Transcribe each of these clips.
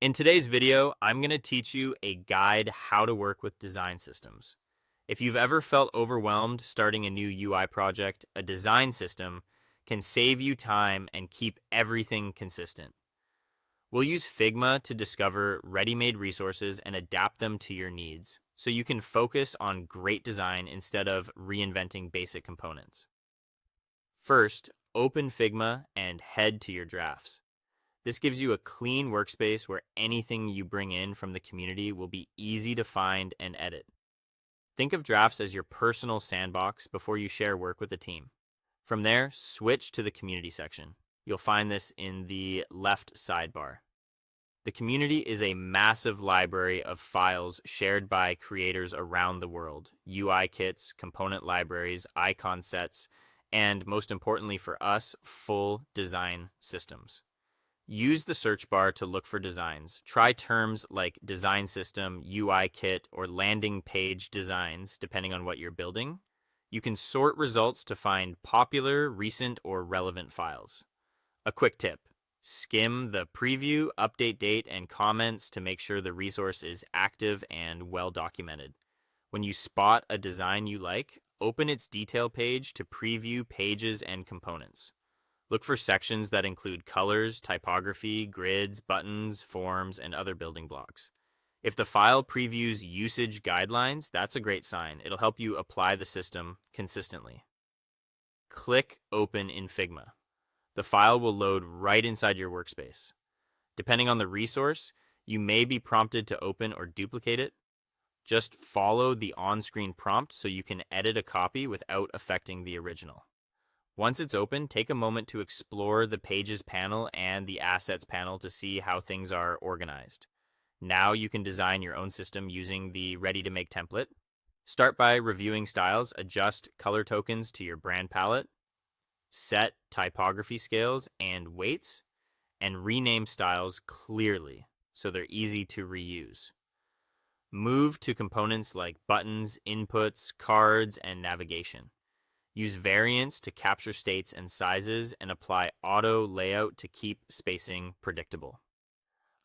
In today's video, I'm going to teach you a guide how to work with design systems. If you've ever felt overwhelmed starting a new UI project, a design system can save you time and keep everything consistent. We'll use Figma to discover ready-made resources and adapt them to your needs, so you can focus on great design instead of reinventing basic components. First, open Figma and head to your drafts. This gives you a clean workspace where anything you bring in from the community will be easy to find and edit. Think of drafts as your personal sandbox before you share work with a team. From there, switch to the community section. You'll find this in the left sidebar. The community is a massive library of files shared by creators around the world: UI kits, component libraries, icon sets, and most importantly for us, full design systems. Use the search bar to look for designs. Try terms like design system, UI kit, or landing page designs, depending on what you're building. You can sort results to find popular, recent, or relevant files. A quick tip: skim the preview, update date, and comments to make sure the resource is active and well documented. When you spot a design you like, open its detail page to preview pages and components. Look for sections that include colors, typography, grids, buttons, forms, and other building blocks. If the file previews usage guidelines, that's a great sign. It'll help you apply the system consistently. Click Open in Figma. The file will load right inside your workspace. Depending on the resource, you may be prompted to open or duplicate it. Just follow the on-screen prompt so you can edit a copy without affecting the original. Once it's open, take a moment to explore the Pages panel and the Assets panel to see how things are organized. Now you can design your own system using the ready-to-make template. Start by reviewing styles, adjust color tokens to your brand palette, set typography scales and weights, and rename styles clearly so they're easy to reuse. Move to components like buttons, inputs, cards, and navigation. Use variants to capture states and sizes, and apply auto layout to keep spacing predictable.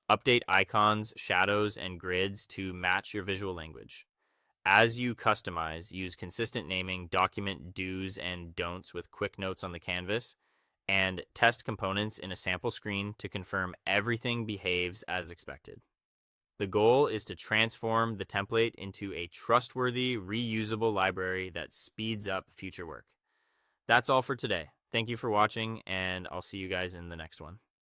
Update icons, shadows, and grids to match your visual language. As you customize, use consistent naming, document do's and don'ts with quick notes on the canvas, and test components in a sample screen to confirm everything behaves as expected. The goal is to transform the template into a trustworthy, reusable library that speeds up future work. That's all for today. Thank you for watching, and I'll see you guys in the next one.